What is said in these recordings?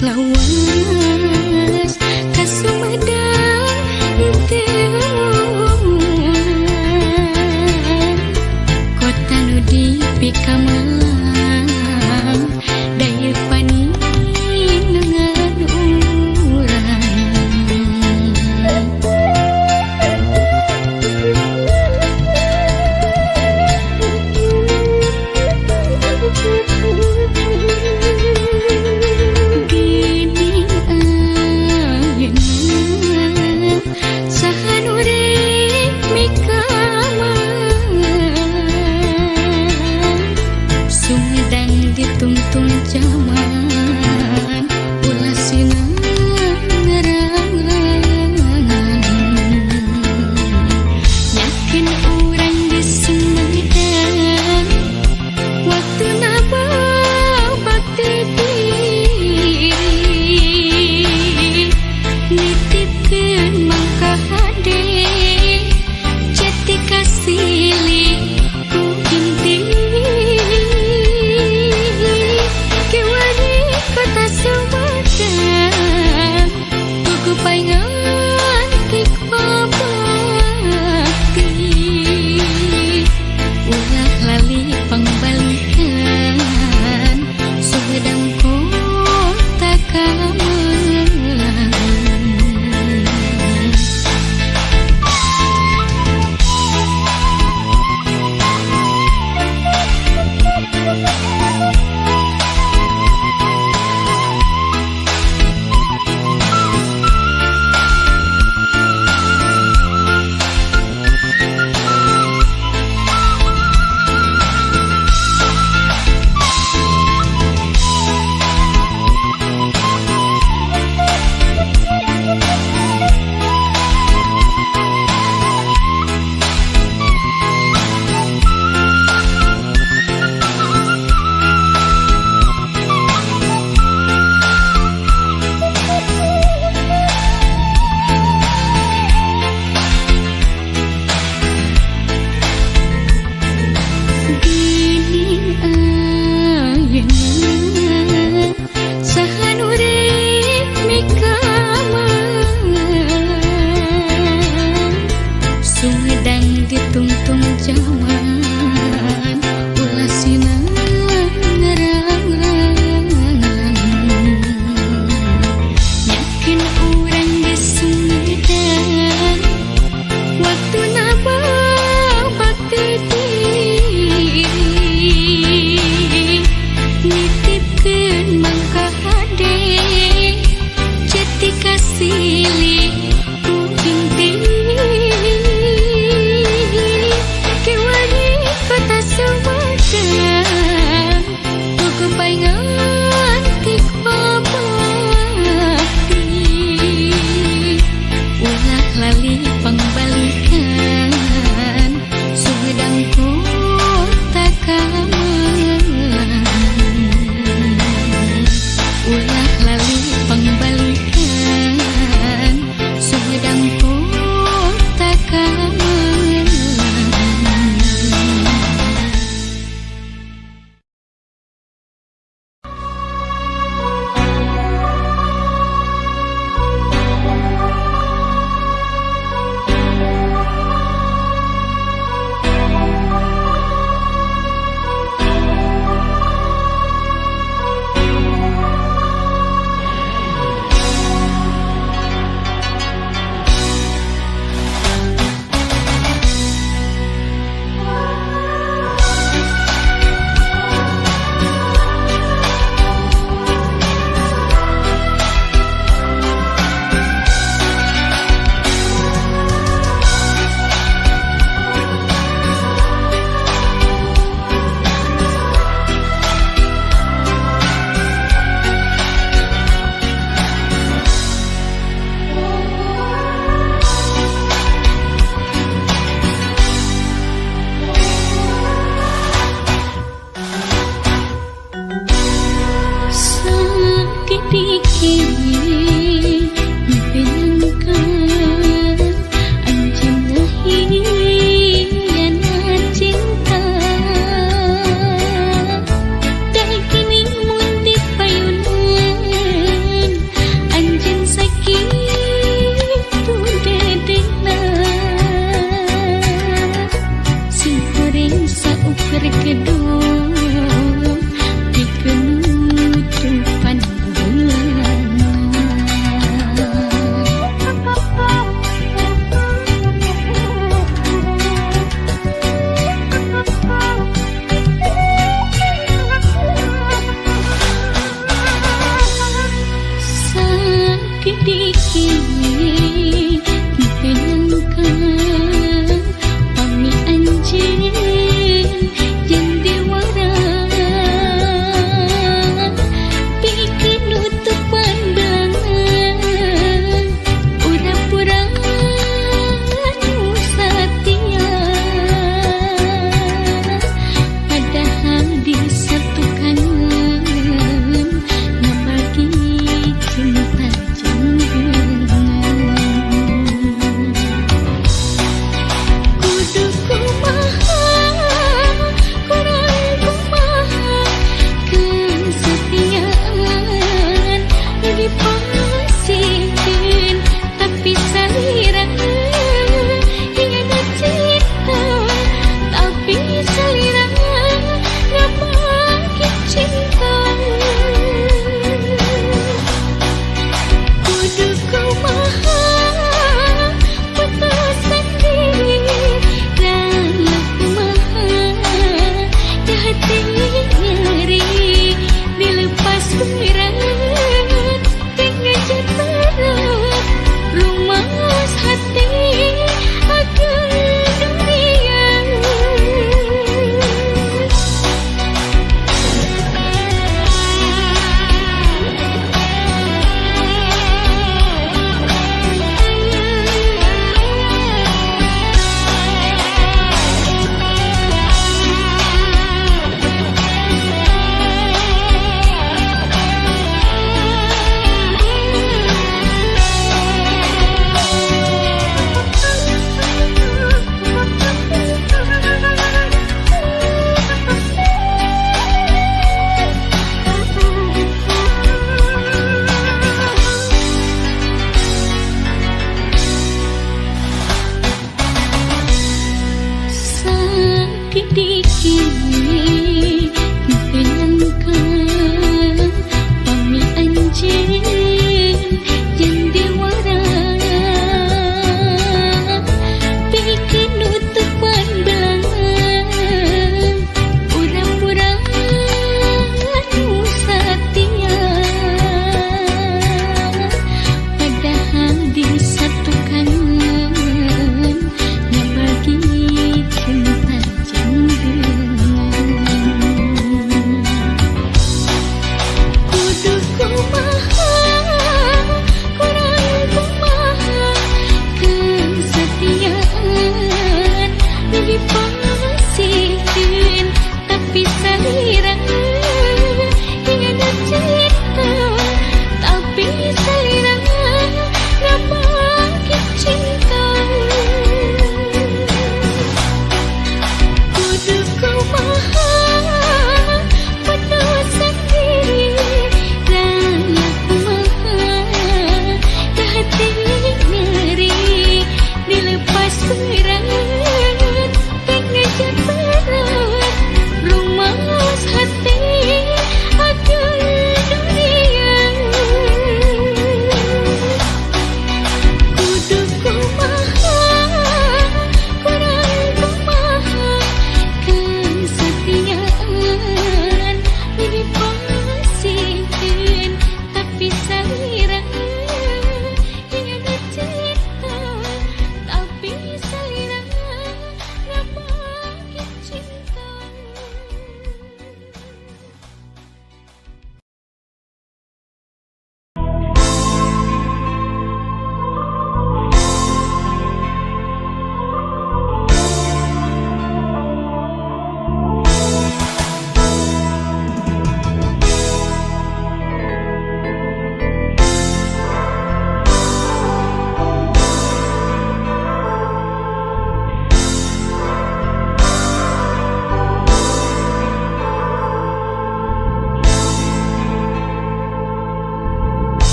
lawas kasumedang teu kota nu dipikamalang daya pani nengan urang gini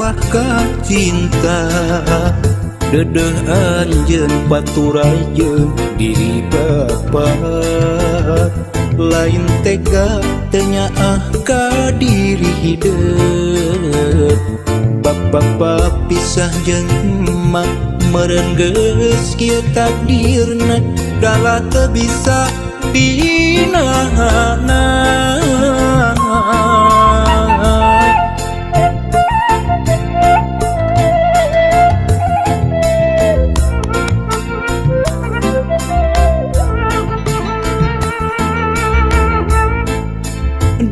ulah ka cinta dedeh anjeun paturajeun diri bapa lain tega tenyaah ka diri hideung bapa pisah jeung emak meureun geus kieu takdirna dala teu bisa dinahanna.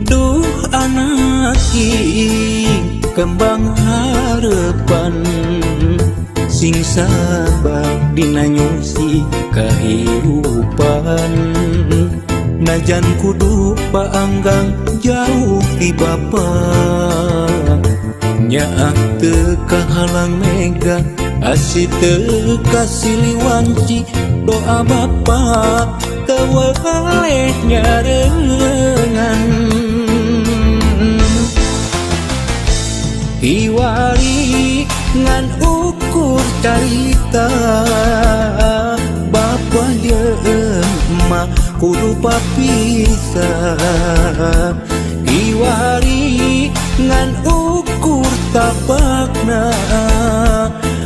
Duh anak king kembang harapan sing sabar dina nyusi kahirupan najan kudu paanggang jauh ti bapa nyaah teu kahalang mega asih teu kasiliwanci doa bapa teu waleh nyareungan hiwari ngan ukur carita bapa jeung emak kudu papisah hiwari ngan ukur tapakna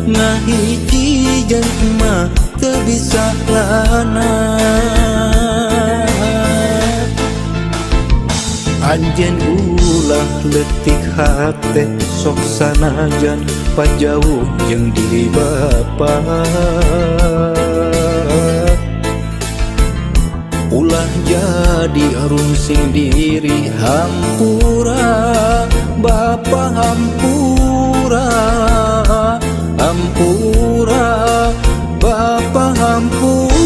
ngahiji jeung emak teu bisa lana anjeun ulah leutik hate sok sanajan pajauh jeung diri bapa ulah jadi arungsing diri hampura bapa hampura hampura bapa hampura.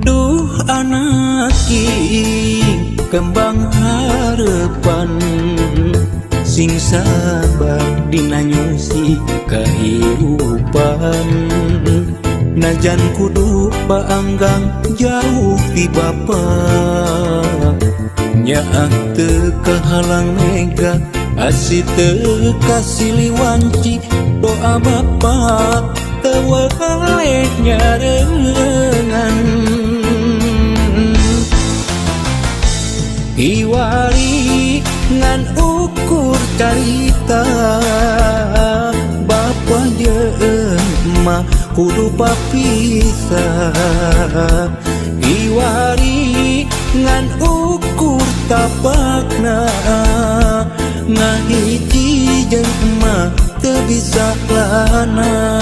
Duh anak king kembang harapan sing sabar dina nyusi kahirupan najan kudu paanggang jauh ti bapa nyaah teu kahalang mega asih teu kasiliwanci doa bapa teu waleh nyareungan hiwari ngan ukur carita bapa jeung emak kudu papisah hiwari ngan ukur tapakna ngahiji jeung emak teu bisa lana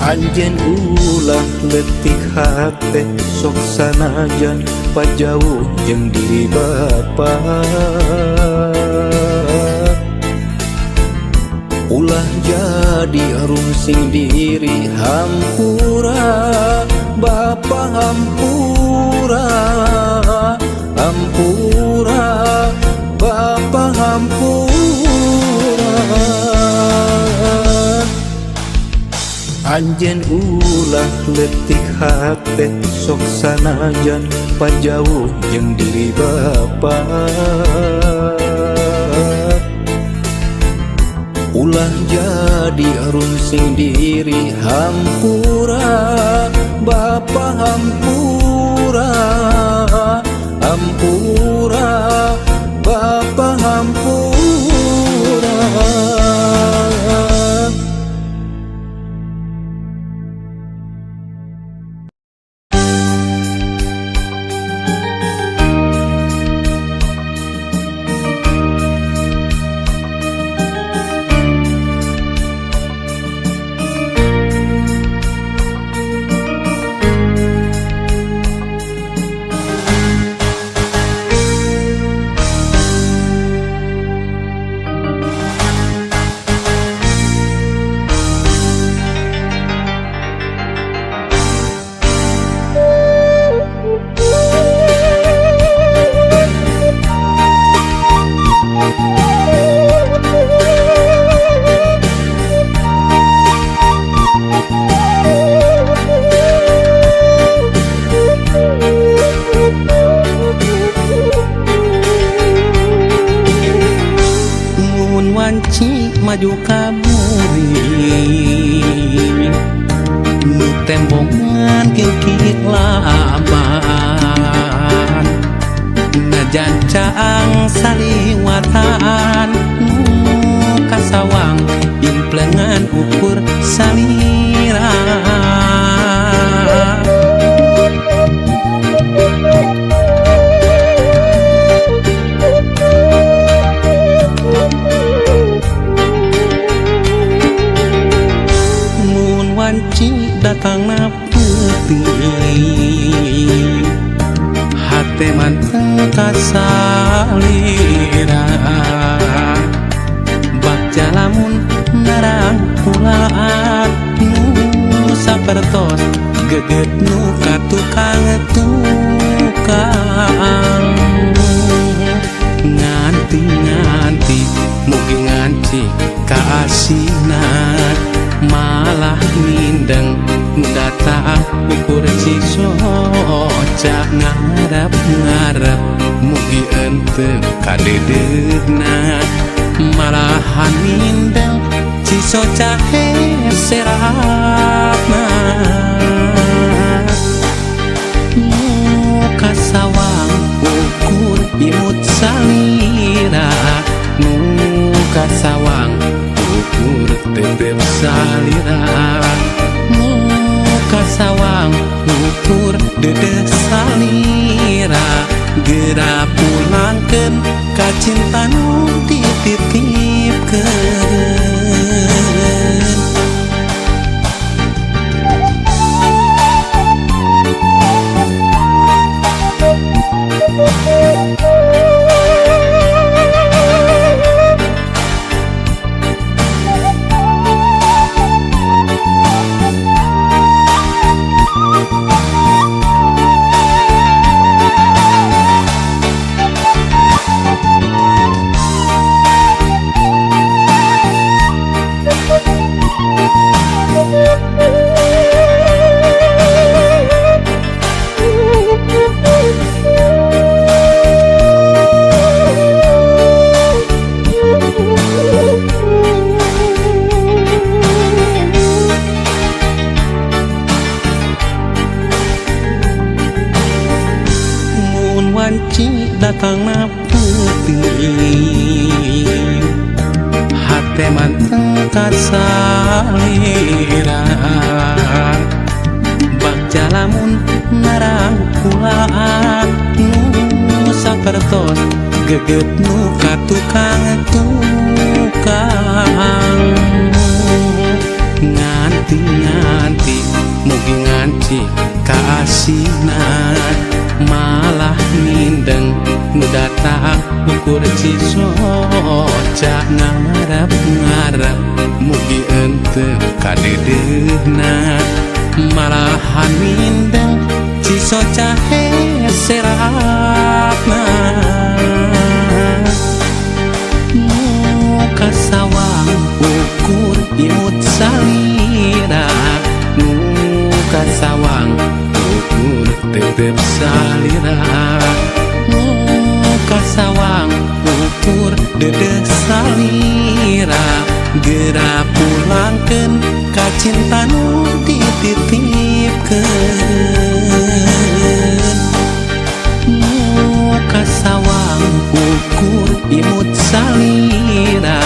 anjeun ulah leutik hate sok sanajan pajauh jeung diri bapa ulah jadi arungsing diri hampura bapa hampura hampura bapa hampura anjeun ulah leutik hate sok sanajan pajauh jeung diri bapa ulah jadi arungsing diri hampura bapa hampura hampura bapa hampura. nu tembongan kengkit laban najan caang saliwatan nu kasawang implengan ukur salira datang na putih hati manteng kasalira baca lamun narang pulaan nu sapertos geget nu katukang tukang nganti mugi nganci kaasinan malah mindeng data ukur cisoca ngarep mugi ente kadedegna malahan mindeng cisoca heseratna muka sawang ukur imut salira muka sawang ukur tetep salira muka sawang ukur dede salira gera pulangkeun ka cinta nu dititipkeun datang na putih hati manteng kasalira baca lamun narang pulaan nu sapertos geget nu katukang nganti mugi nganci kaasinan malah mindeng nu datang ukur cisoca ngarep mugi ente kadedegna malahan mindeng cisoca heseratna muka sawang ukur imut salira muka sawang ukur tetep salira muka sawang ukur dede salira gera pulangkeun ka cinta nu dititipkeun muka sawang ukur imut salira